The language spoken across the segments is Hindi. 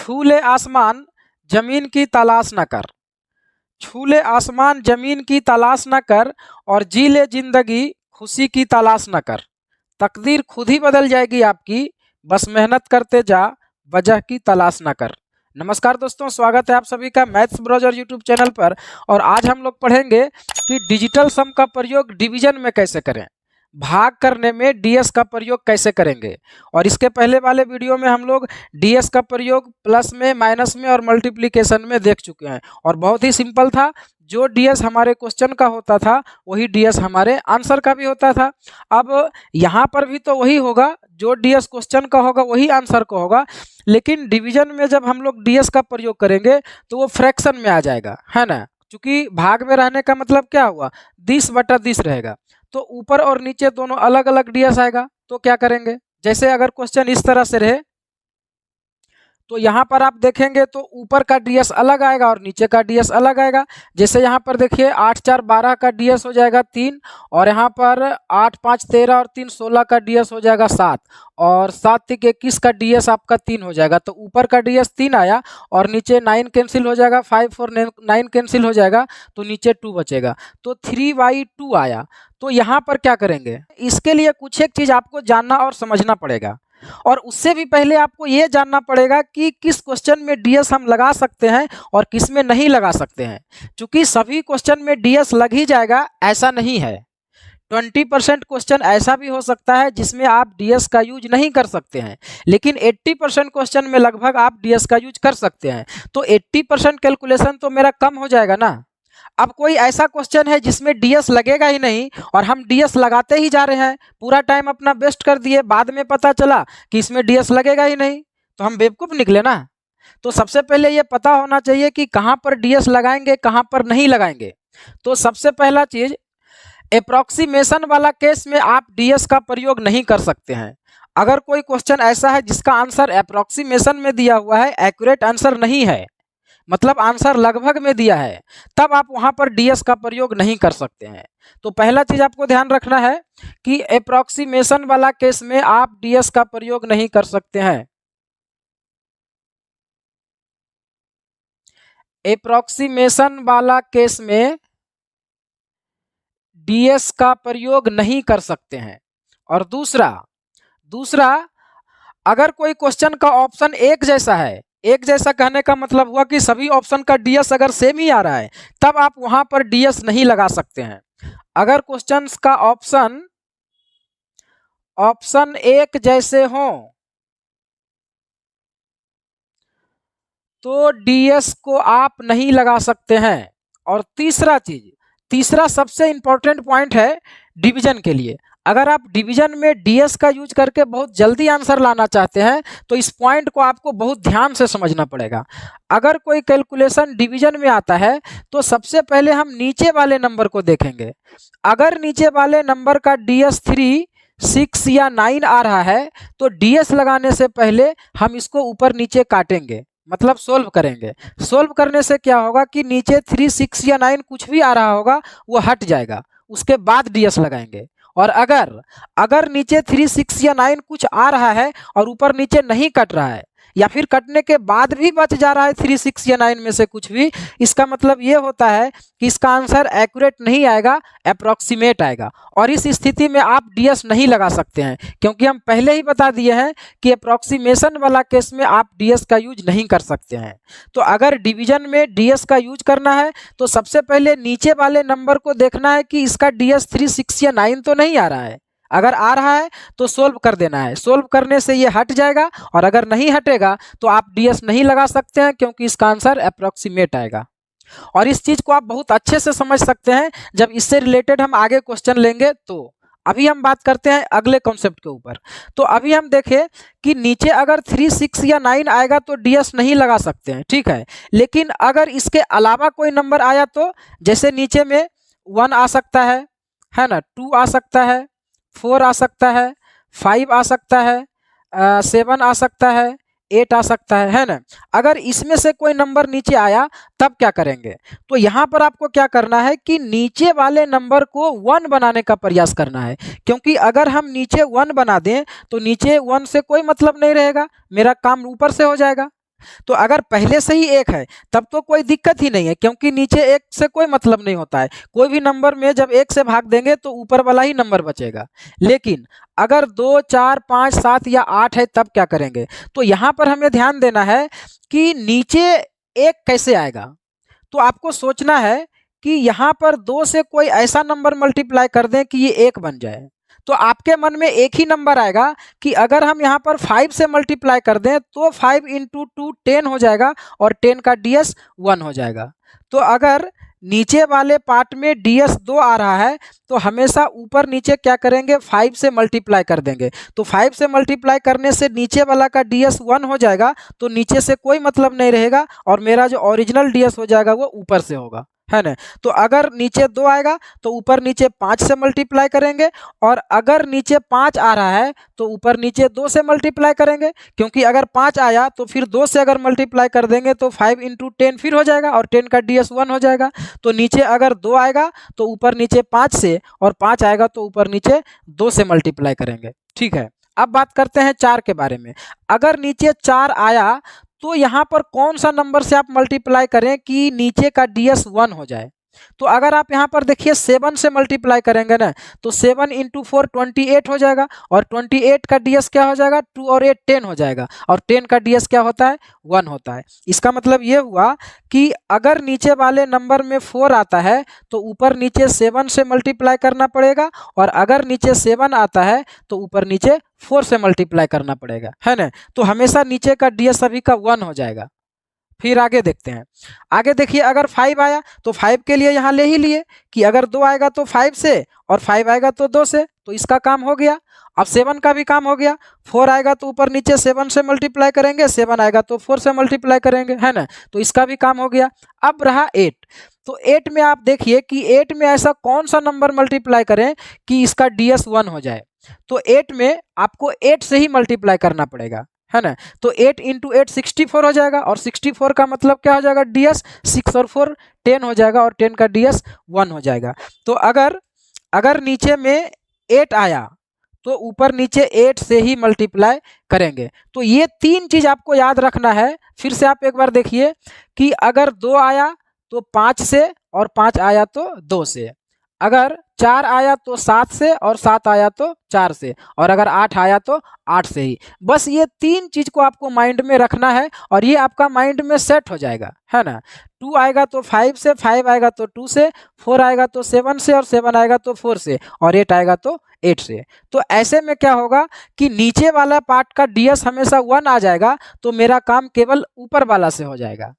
छू ले आसमान जमीन की तलाश न कर, छू ले आसमान जमीन की तलाश न कर, और जी ले जिंदगी खुशी की तलाश न कर। तकदीर खुद ही बदल जाएगी आपकी, बस मेहनत करते जा, वजह की तलाश न कर। नमस्कार दोस्तों, स्वागत है आप सभी का मैथ्स ब्राउज़र यूट्यूब चैनल पर। और आज हम लोग पढ़ेंगे कि डिजिटल सम का प्रयोग डिवीजन में कैसे करें, भाग करने में डीएस का प्रयोग कैसे करेंगे। और इसके पहले वाले वीडियो में हम लोग डीएस का प्रयोग प्लस में, माइनस में और मल्टीप्लिकेशन में देख चुके हैं, और बहुत ही सिंपल था। जो डीएस हमारे क्वेश्चन का होता था वही डीएस हमारे आंसर का भी होता था। अब यहाँ पर भी तो वही होगा, जो डीएस क्वेश्चन का होगा वही आंसर का होगा, लेकिन डिवीजन में जब हम लोग डीएस का प्रयोग करेंगे तो वो फ्रैक्शन में आ जाएगा, है ना। क्योंकि भाग में रहने का मतलब क्या हुआ, 20/20 रहेगा, तो ऊपर और नीचे दोनों अलग अलग डीएस आएगा। तो क्या करेंगे, जैसे अगर क्वेश्चन इस तरह से रहे तो यहाँ पर आप देखेंगे तो ऊपर का डीएस अलग आएगा और नीचे का डीएस अलग आएगा। जैसे यहाँ पर देखिए 8 4 12 का डीएस हो जाएगा 3, और यहाँ पर 8 5 13 और 3 16 का डीएस हो जाएगा 7, और 7 3 21 का डीएस आपका 3 हो जाएगा। तो ऊपर का डीएस 3 आया और नीचे 9 कैंसिल हो जाएगा, 5 और 9 कैंसिल हो जाएगा, तो नीचे 2 बचेगा, तो 3/2 आया। तो यहाँ पर क्या करेंगे, इसके लिए कुछ एक चीज़ आपको जानना और समझना पड़ेगा, और उससे भी पहले आपको ये जानना पड़ेगा कि किस क्वेश्चन में डीएस हम लगा सकते हैं और किस में नहीं लगा सकते हैं। क्योंकि सभी क्वेश्चन में डीएस लग ही जाएगा ऐसा नहीं है। 20% क्वेश्चन ऐसा भी हो सकता है जिसमें आप डीएस का यूज नहीं कर सकते हैं, लेकिन 80% क्वेश्चन में लगभग आप डीएस का यूज कर सकते हैं। तो 80% कैलकुलेशन तो मेरा कम हो जाएगा ना। अब कोई ऐसा क्वेश्चन है जिसमें डीएस लगेगा ही नहीं और हम डीएस लगाते ही जा रहे हैं, पूरा टाइम अपना वेस्ट कर दिए, बाद में पता चला कि इसमें डीएस लगेगा ही नहीं, तो हम बेवकूफ़ निकले ना। तो सबसे पहले ये पता होना चाहिए कि कहाँ पर डीएस लगाएंगे, कहाँ पर नहीं लगाएंगे। तो सबसे पहला चीज़, अप्रॉक्सीमेशन वाला केस में आप डीएस का प्रयोग नहीं कर सकते हैं। अगर कोई क्वेश्चन ऐसा है जिसका आंसर अप्रॉक्सीमेशन में दिया हुआ है, एक्यूरेट आंसर नहीं है, मतलब आंसर लगभग में दिया है, तब आप वहां पर डीएस का प्रयोग नहीं कर सकते हैं। तो पहला चीज आपको ध्यान रखना है कि अप्रॉक्सीमेशन वाला केस में आप डीएस का प्रयोग नहीं कर सकते हैं। अप्रॉक्सीमेशन वाला केस में डीएस का प्रयोग नहीं कर सकते हैं। और दूसरा अगर कोई क्वेश्चन का ऑप्शन एक जैसा है, एक जैसा कहने का मतलब हुआ कि सभी ऑप्शन का डीएस अगर सेम ही आ रहा है, तब आप वहां पर डीएस नहीं लगा सकते हैं। अगर क्वेश्चंस का ऑप्शन एक जैसे हो तो डीएस को आप नहीं लगा सकते हैं। और तीसरा सबसे इंपॉर्टेंट पॉइंट है डिवीजन के लिए। अगर आप डिवीजन में डीएस का यूज करके बहुत जल्दी आंसर लाना चाहते हैं तो इस पॉइंट को आपको बहुत ध्यान से समझना पड़ेगा। अगर कोई कैलकुलेशन डिवीजन में आता है तो सबसे पहले हम नीचे वाले नंबर को देखेंगे। अगर नीचे वाले नंबर का डीएस 3, 6 या 9 आ रहा है तो डीएस लगाने से पहले हम इसको ऊपर नीचे काटेंगे, मतलब सोल्व करेंगे। सोल्व करने से क्या होगा कि नीचे 3, 6 या 9 कुछ भी आ रहा होगा वो हट जाएगा, उसके बाद डीएस लगाएंगे। और अगर नीचे 3, 6 या 9 कुछ आ रहा है और ऊपर नीचे नहीं कट रहा है, या फिर कटने के बाद भी बच जा रहा है 3, 6 या 9 में से कुछ भी, इसका मतलब ये होता है कि इसका आंसर एक्यूरेट नहीं आएगा, अप्रॉक्सीमेट आएगा। और इस स्थिति में आप डीएस नहीं लगा सकते हैं, क्योंकि हम पहले ही बता दिए हैं कि अप्रॉक्सीमेशन वाला केस में आप डीएस का यूज नहीं कर सकते हैं। तो अगर डिवीजन में डीएस का यूज करना है तो सबसे पहले नीचे वाले नंबर को देखना है कि इसका डीएस 3, 6 या 9 तो नहीं आ रहा है। अगर आ रहा है तो सोल्व कर देना है, सोल्व करने से ये हट जाएगा, और अगर नहीं हटेगा तो आप डीएस नहीं लगा सकते हैं, क्योंकि इसका आंसर अप्रॉक्सीमेट आएगा। और इस चीज को आप बहुत अच्छे से समझ सकते हैं जब इससे रिलेटेड हम आगे क्वेश्चन लेंगे। तो अभी हम बात करते हैं अगले कॉन्सेप्ट के ऊपर। तो अभी हम देखें कि नीचे अगर 3, 6 या 9 आएगा तो डीएस नहीं लगा सकते हैं, ठीक है। लेकिन अगर इसके अलावा कोई नंबर आया तो जैसे नीचे में 1 आ सकता है ना, 2 आ सकता है, 4 आ सकता है, 5 आ सकता है, 7 आ सकता है, 8 आ सकता है ना। अगर इसमें से कोई नंबर नीचे आया तब क्या करेंगे, तो यहाँ पर आपको क्या करना है कि नीचे वाले नंबर को 1 बनाने का प्रयास करना है। क्योंकि अगर हम नीचे 1 बना दें तो नीचे 1 से कोई मतलब नहीं रहेगा, मेरा काम ऊपर से हो जाएगा, तो अगर पहले से ही 1 है तब तो कोई दिक्कत ही नहीं है, क्योंकि नीचे 1 से कोई मतलब नहीं होता है। कोई भी नंबर में जब 1 से भाग देंगे तो ऊपर वाला ही नंबर बचेगा। लेकिन अगर 2, 4, 5, 7 या 8 है तब क्या करेंगे? तो यहाँ पर हमें ध्यान देना है कि नीचे 1 कैसे आएगा। तो आपको सोचना है कि यहाँ पर 2 से कोई ऐसा नंबर मल्टीप्लाई कर दें कि ये 1 बन जाए। तो आपके मन में एक ही नंबर आएगा कि अगर हम यहाँ पर 5 से मल्टीप्लाई कर दें तो 5 इंटू 2 10 हो जाएगा और 10 का ds 1 हो जाएगा। तो अगर नीचे वाले पार्ट में ds 2 आ रहा है तो हमेशा ऊपर नीचे क्या करेंगे? 5 से मल्टीप्लाई कर देंगे। तो 5 से मल्टीप्लाई करने से नीचे वाला का ds 1 हो जाएगा, तो नीचे से कोई मतलब नहीं रहेगा और मेरा जो ओरिजिनल ds हो जाएगा वो ऊपर से होगा, है ना। तो अगर नीचे 2 आएगा तो ऊपर नीचे 5 से मल्टीप्लाई करेंगे, और अगर नीचे 5 आ रहा है तो ऊपर नीचे 2 से मल्टीप्लाई करेंगे, क्योंकि अगर 5 आया तो फिर 2 से अगर मल्टीप्लाई कर देंगे तो 5 इंटू 10 फिर हो जाएगा और 10 का ds 1 हो जाएगा। तो नीचे अगर 2 आएगा तो ऊपर नीचे 5 से, और 5 आएगा तो ऊपर नीचे 2 से मल्टीप्लाई करेंगे। ठीक है, अब बात करते हैं 4 के बारे में। अगर नीचे 4 आया तो यहाँ पर कौन सा नंबर से आप मल्टीप्लाई करें कि नीचे का ds 1 हो जाए? तो अगर आप यहाँ पर देखिए 7 से मल्टीप्लाई करेंगे ना, तो 7 इंटू 4 28 हो जाएगा, और 28 का ds क्या हो जाएगा? 2 और 8 10 हो जाएगा, और 10 का ds क्या होता है? 1 होता है। इसका मतलब ये हुआ कि अगर नीचे वाले नंबर में 4 आता है तो ऊपर नीचे 7 से मल्टीप्लाई करना पड़ेगा, और अगर नीचे 7 आता है तो ऊपर नीचे 4 से मल्टीप्लाई करना पड़ेगा, है ना। तो हमेशा नीचे का ds सभी का 1 हो जाएगा। फिर आगे देखते हैं। आगे देखिए, अगर 5 आया तो 5 के लिए यहाँ ले ही लिए कि अगर 2 आएगा तो 5 से और 5 आएगा तो 2 से, तो इसका काम हो गया। अब 7 का भी काम हो गया। 4 आएगा तो ऊपर नीचे 7 से मल्टीप्लाई करेंगे, 7 आएगा तो 4 से मल्टीप्लाई करेंगे, है ना। तो इसका भी काम हो गया। अब रहा 8। तो 8 में आप देखिए कि 8 में ऐसा कौन सा नंबर मल्टीप्लाई करें कि इसका ds 1 हो जाए। तो 8 में आपको 8 से ही मल्टीप्लाई करना पड़ेगा, है ना। तो 8 इंटू 8 64 हो जाएगा, और 64 का मतलब क्या हो जाएगा? ds 6 और 4 10 हो जाएगा, और 10 का ds 1 हो जाएगा। तो अगर नीचे में 8 आया तो ऊपर नीचे 8 से ही मल्टीप्लाई करेंगे। तो ये 3 चीज आपको याद रखना है। फिर से आप एक बार देखिए कि अगर 2 आया तो 5 से, और 5 आया तो 2 से, अगर 4 आया तो 7 से, और 7 आया तो 4 से, और अगर 8 आया तो 8 से ही। बस ये 3 चीज को आपको माइंड में रखना है और ये आपका माइंड में सेट हो जाएगा, है ना। 2 आएगा तो 5 से, 5 आएगा तो 2 से, 4 आएगा तो 7 से, और 7 आएगा तो 4 से, और 8 आएगा तो 8 से। तो ऐसे में क्या होगा कि नीचे वाला पार्ट का ds हमेशा 1 आ जाएगा, तो मेरा काम केवल ऊपर वाला से हो जाएगा।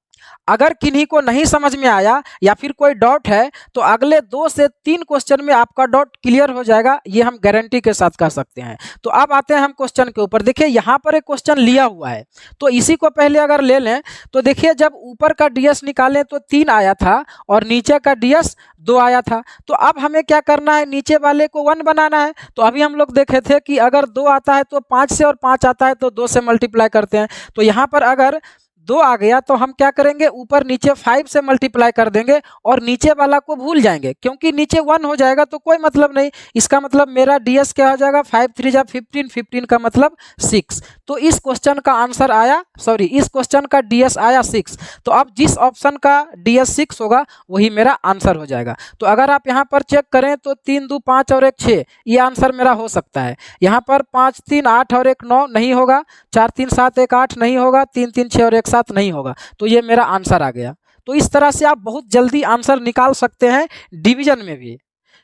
अगर किन्हीं को नहीं समझ में आया या फिर कोई डाउट है तो अगले 2 से 3 क्वेश्चन में आपका डाउट क्लियर हो जाएगा, ये हम गारंटी के साथ कह सकते हैं। तो अब आते हैं हम क्वेश्चन के ऊपर। देखिए यहाँ पर एक क्वेश्चन लिया हुआ है, तो इसी को पहले अगर ले लें तो देखिए जब ऊपर का ds निकालें तो 3 आया था और नीचे का ds 2 आया था। तो अब हमें क्या करना है? नीचे वाले को 1 बनाना है। तो अभी हम लोग देखे थे कि अगर 2 आता है तो 5 से, और 5 आता है तो 2 से मल्टीप्लाई करते हैं। तो यहाँ पर अगर 2 आ गया तो हम क्या करेंगे? ऊपर नीचे 5 से मल्टीप्लाई कर देंगे और नीचे वाला को भूल जाएंगे, क्योंकि नीचे 1 हो जाएगा तो कोई मतलब नहीं। इसका मतलब मेरा ds क्या हो जाएगा? 5 3 जा 15, 15 का मतलब 6। तो इस क्वेश्चन का आंसर आया, सॉरी इस क्वेश्चन का ds आया 6। तो अब जिस ऑप्शन का ds 6 होगा वही मेरा आंसर हो जाएगा। तो अगर आप यहाँ पर चेक करें तो 3 2 5 और 1 6, ये आंसर मेरा हो सकता है। यहाँ पर 5 3 8 और 1 9 नहीं होगा, 4 3 7 1 8 नहीं होगा, 3 3 6 और 1 7 नहीं होगा। तो ये मेरा आंसर आ गया। तो इस तरह से आप बहुत जल्दी आंसर निकाल सकते हैं डिवीजन में भी।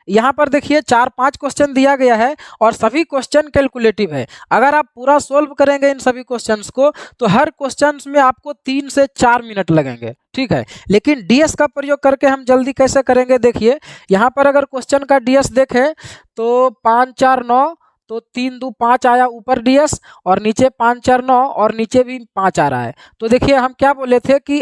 यहाँ पर देखिए 4-5 क्वेश्चन दिया गया है और सभी क्वेश्चन कैलकुलेटिव है। अगर आप पूरा सोल्व करेंगे इन सभी क्वेश्चंस को तो हर क्वेश्चंस में आपको 3 से 4 मिनट लगेंगे, ठीक है। लेकिन ds का प्रयोग करके हम जल्दी कैसे करेंगे? देखिए यहाँ पर अगर क्वेश्चन का ds देखें तो 5 4 9, तो 3 2 5 आया ऊपर ds, और नीचे 5 4 9 और नीचे भी 5 आ रहा है। तो देखिए हम क्या बोले थे कि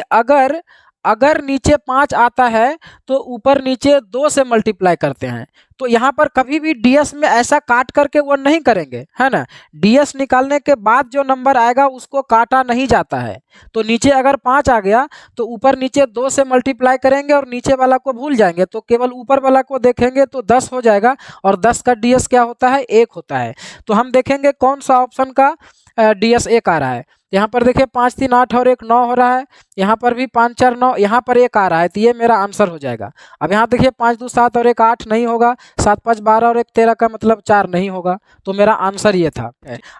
अगर नीचे 5 आता है तो ऊपर नीचे 2 से मल्टीप्लाई करते हैं। तो यहाँ पर कभी भी ds में ऐसा काट करके वो नहीं करेंगे, है ना। ds निकालने के बाद जो नंबर आएगा उसको काटा नहीं जाता है। तो नीचे अगर 5 आ गया तो ऊपर नीचे 2 से मल्टीप्लाई करेंगे और नीचे वाला को भूल जाएंगे, तो केवल ऊपर वाला को देखेंगे तो 10 हो जाएगा, और 10 का ds क्या होता है? 1 होता है। तो हम देखेंगे कौन सा ऑप्शन का ds 1 आ रहा है। यहाँ पर देखिए 5 3 8 और 1 9 हो रहा है, यहाँ पर भी 5 4 9, यहाँ पर 1 आ रहा है, तो ये मेरा आंसर हो जाएगा। अब यहाँ देखिए 5 2 7 और 1 8 नहीं होगा, 7 5 12 और 1 13 का मतलब 4 नहीं होगा, तो मेरा आंसर ये था।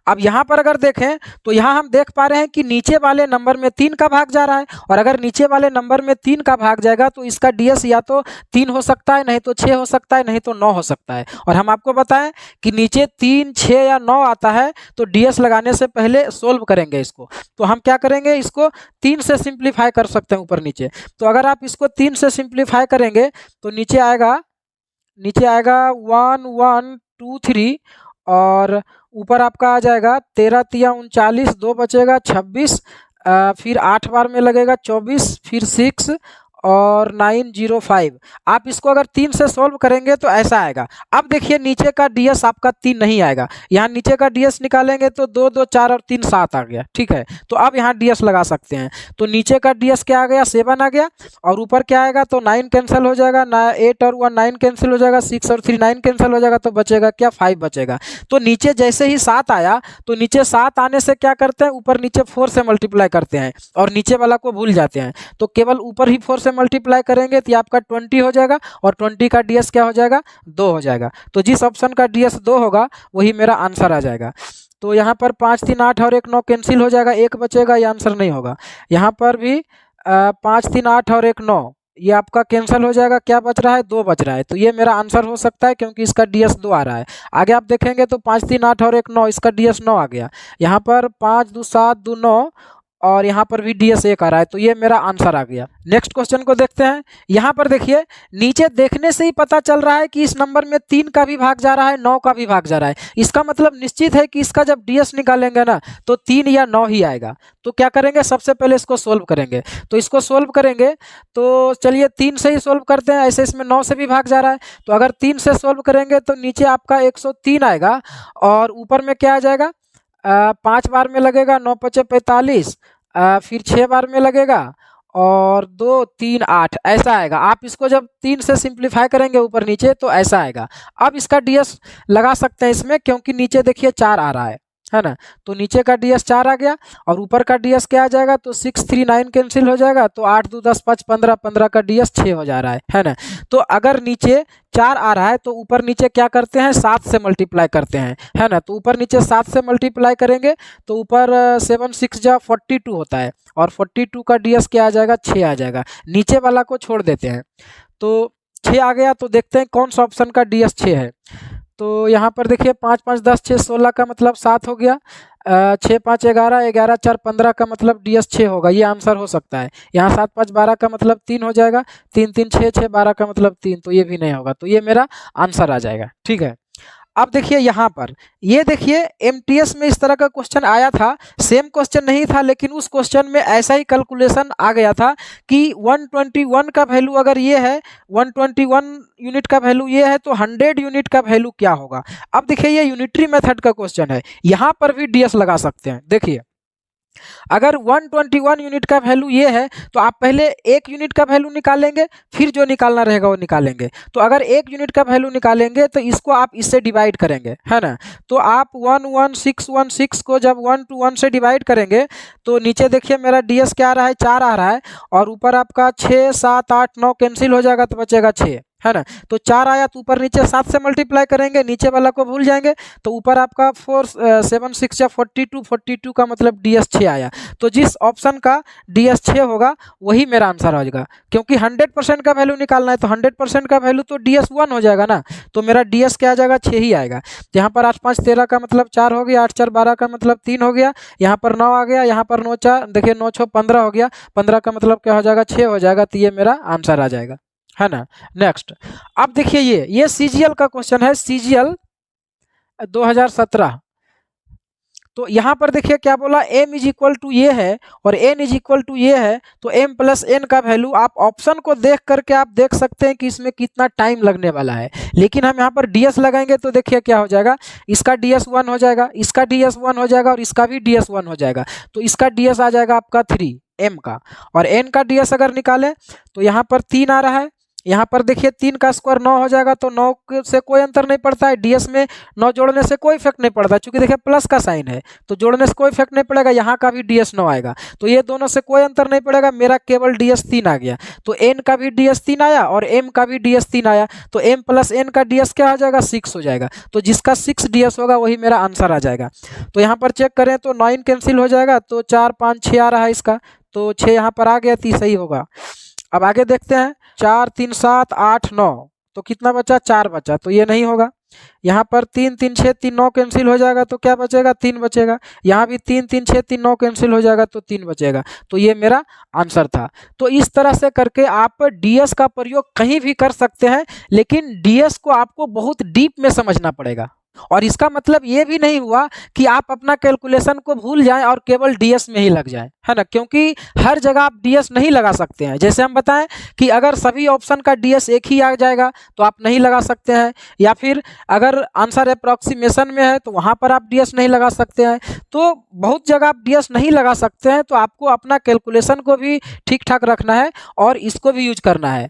अब यहाँ पर अगर देखें तो यहाँ हम देख पा रहे हैं कि नीचे वाले नंबर में 3 का भाग जा रहा है, और अगर नीचे वाले नंबर में 3 का भाग जाएगा तो इसका डीएस या तो 3 हो सकता है, नहीं तो 6 हो सकता है, नहीं तो 9 हो सकता है। और हम आपको बताएं कि नीचे 3 6 या 9 आता है तो डीएस लगाने से पहले सोल्व करेंगे इसको। तो हम क्या करेंगे, इसको 3 से सिंप्लीफाई कर सकते हैं ऊपर नीचे। तो अगर आप इसको 3 से सिंप्लीफाई करेंगे तो नीचे आएगा 1 1 2 3, और ऊपर आपका आ जाएगा 13 तिया 39, 2 बचेगा 26, फिर 8 बार में लगेगा 24, फिर 6 और 905। आप इसको अगर 3 से सोल्व करेंगे तो ऐसा आएगा। अब देखिए नीचे का डीएस आपका 3 नहीं आएगा, यहाँ नीचे का डीएस निकालेंगे तो 2 2 4 और 3 7 आ गया, ठीक है। तो अब यहाँ डीएस लगा सकते हैं। तो नीचे का डीएस क्या आ गया, 7 आ गया, और ऊपर क्या आएगा, तो 9 कैंसिल हो जाएगा, 8 और 1 9 कैंसिल हो जाएगा, 6 और 3 9 कैंसिल हो जाएगा, तो बचेगा क्या, 5 बचेगा। तो नीचे जैसे ही 7 आया तो नीचे 7 आने से क्या करते हैं, ऊपर नीचे 4 से मल्टीप्लाई करते हैं और नीचे वाला को भूल जाते हैं। तो केवल ऊपर ही 4 से मल्टीप्लाई करेंगे तो ये आपका 20 हो जाएगा, और 20 का डीएस क्या हो जाएगा, 2 हो जाएगा। तो जिस ऑप्शन का डीएस 2 होगा वही मेरा आंसर आ जाएगा। तो यहाँ पर 5 3 8 और 1 9 कैंसिल हो जाएगा, 1 बचेगा, ये आंसर नहीं होगा। यहाँ पर भी 5 3 8 और 1 9 ये आपका कैंसिल हो जाएगा, क्या बच रहा है, 2 बच रहा है। तो ये मेरा आंसर हो सकता है क्योंकि इसका डीएस 2 आ रहा है। आगे आप देखेंगे तो 5 3 8 और 1 9, इसका डीएस 9 आ गया। यहाँ पर 5 2 7 2 9, और यहाँ पर भी डीएस 1 आ रहा है, तो ये मेरा आंसर आ गया। नेक्स्ट क्वेश्चन को देखते हैं। यहाँ पर देखिए नीचे देखने से ही पता चल रहा है कि इस नंबर में 3 का भी भाग जा रहा है, 9 का भी भाग जा रहा है। इसका मतलब निश्चित है कि इसका जब डीएस निकालेंगे ना तो 3 या 9 ही आएगा। तो क्या करेंगे, सबसे पहले इसको सोल्व करेंगे। तो इसको सोल्व करेंगे तो चलिए 3 से ही सोल्व करते हैं, ऐसे इसमें 9 से भी भाग जा रहा है। तो अगर 3 से सोल्व करेंगे तो नीचे आपका 103 आएगा, और ऊपर में क्या आ जाएगा, 5 बार में लगेगा, 9 5 45, फिर 6 बार में लगेगा, और 2 3 8 ऐसा आएगा। आप इसको जब 3 से सिंप्लीफाई करेंगे ऊपर नीचे तो ऐसा आएगा। अब इसका डीएस लगा सकते हैं इसमें, क्योंकि नीचे देखिए 4 आ रहा है ना। तो नीचे का डीएस 4 आ गया, और ऊपर का डीएस क्या आ जाएगा, तो 6 3 9 कैंसिल हो जाएगा, तो 8 2 10 5 15, 15 का डीएस 6 हो जा रहा है ना। तो अगर नीचे 4 आ रहा है तो ऊपर नीचे क्या करते हैं, 7 से मल्टीप्लाई करते हैं, है ना। तो ऊपर नीचे 7 से मल्टीप्लाई करेंगे तो ऊपर 7 6 जा 42 होता है, और 42 का डीएस क्या आ जाएगा, 6 आ जाएगा। नीचे वाला को छोड़ देते हैं, तो 6 आ गया। तो देखते हैं कौन सा ऑप्शन का डीएस 6 है। तो यहाँ पर देखिए 5 5 10 6 16 का मतलब 7 हो गया, 6 5 11 11 4 15 का मतलब डीएस 6 होगा, ये आंसर हो सकता है। यहाँ 7 5 12 का मतलब 3 हो जाएगा, 3 3 6 6 12 का मतलब 3, तो ये भी नहीं होगा, तो ये मेरा आंसर आ जाएगा, ठीक है। अब देखिए यहाँ पर, ये देखिए एमटीएस में इस तरह का क्वेश्चन आया था, सेम क्वेश्चन नहीं था, लेकिन उस क्वेश्चन में ऐसा ही कैलकुलेशन आ गया था कि 121 का वैल्यू अगर ये है, 121 यूनिट का वैल्यू ये है, तो 100 यूनिट का वैल्यू क्या होगा। अब देखिए ये यूनिटरी मेथड का क्वेश्चन है, यहाँ पर भी डीएस लगा सकते हैं। देखिए अगर 121 यूनिट का वैल्यू ये है तो आप पहले 1 यूनिट का वैल्यू निकालेंगे, फिर जो निकालना रहेगा वो निकालेंगे। तो अगर 1 यूनिट का वैल्यू निकालेंगे तो इसको आप इससे डिवाइड करेंगे, है ना। तो आप 11616 को जब 1 to 1 से डिवाइड करेंगे तो नीचे देखिए मेरा डीएस क्या आ रहा है, 4 आ रहा है, और ऊपर आपका 6 7 8 9 कैंसिल हो जाएगा तो बचेगा 6, है ना। तो 4 आया तो ऊपर नीचे 7 से मल्टीप्लाई करेंगे, नीचे वाला को भूल जाएंगे, तो ऊपर आपका 4 7 6 या 42, 42 का मतलब डीएस 6 आया। तो जिस ऑप्शन का डीएस 6 होगा वही मेरा आंसर हो जाएगा, क्योंकि 100% का वैल्यू निकालना है तो 100% का वैल्यू तो डीएस 1 हो जाएगा ना। तो मेरा डीएस क्या आ जाएगा, 6 ही आएगा। यहाँ पर 8 5 13 का मतलब 4 हो गया, 8 4 12 का मतलब 3 हो गया, यहाँ पर 9 आ गया, यहाँ पर 9 4 देखिए 9 6 15 हो गया, 15 का मतलब क्या हो जाएगा, 6 हो जाएगा। तो ये मेरा आंसर आ जाएगा, है ना। नेक्स्ट अब देखिए ये सीजीएल का क्वेश्चन है, सीजीएल 2017। तो यहाँ पर देखिए क्या बोला, m इज इक्वल टू ये है और n इज इक्वल टू ये है, तो m प्लस n का वैल्यू आप ऑप्शन को देख करके आप देख सकते हैं कि इसमें कितना टाइम लगने वाला है। लेकिन हम यहाँ पर ds लगाएंगे तो देखिए क्या हो जाएगा, इसका ds 1 हो जाएगा, इसका ds 1 हो जाएगा, और इसका भी ds 1 हो जाएगा। तो इसका ds आ जाएगा आपका 3 m का, और n का ds अगर निकालें तो यहाँ पर 3 आ रहा है, यहाँ पर देखिए 3 का स्क्वायर 9 हो जाएगा, तो 9 से कोई अंतर नहीं पड़ता है। डीएस में 9 जोड़ने से कोई इफेक्ट नहीं पड़ता, चूंकि देखिए प्लस का साइन है तो जोड़ने से कोई इफेक्ट नहीं पड़ेगा। यहाँ का भी डीएस 9 आएगा, तो ये दोनों से कोई अंतर नहीं पड़ेगा, मेरा केवल डीएस 3 आ गया। तो एन का भी डीएस 3 आया और एम का भी डीएस 3 आया, तो एम प्लस एन का डीएस क्या हो जाएगा, 6 हो जाएगा। तो जिसका 6 डीएस होगा वही मेरा आंसर आ जाएगा। तो यहाँ पर चेक करें तो 9 कैंसिल हो जाएगा, तो 4 5 6 आ रहा है इसका, तो 6 यहाँ पर आ गया, 30 सही होगा। अब आगे देखते हैं, 4 3 7 8 9, तो कितना बचा, 4 बचा, तो ये नहीं होगा। यहाँ पर 3 3 6 3 9 कैंसिल हो जाएगा, तो क्या बचेगा, 3 बचेगा। यहाँ भी 3 3 6 3 9 कैंसिल हो जाएगा, तो 3 बचेगा। तो ये मेरा आंसर था। तो इस तरह से करके आप डीएस का प्रयोग कहीं भी कर सकते हैं, लेकिन डीएस को आपको बहुत डीप में समझना पड़ेगा। और इसका मतलब ये भी नहीं हुआ कि आप अपना कैलकुलेशन को भूल जाएं और केवल डीएस में ही लग जाएं, है ना, क्योंकि हर जगह आप डीएस नहीं लगा सकते हैं। जैसे हम बताएं कि अगर सभी ऑप्शन का डीएस एक ही आ जाएगा तो आप नहीं लगा सकते हैं, या फिर अगर आंसर अप्रॉक्सीमेशन में है तो वहां पर आप डीएस नहीं लगा सकते हैं। तो बहुत जगह आप डीएस नहीं लगा सकते हैं, तो आपको अपना कैलकुलेशन को भी ठीक ठाक रखना है और इसको भी यूज करना है।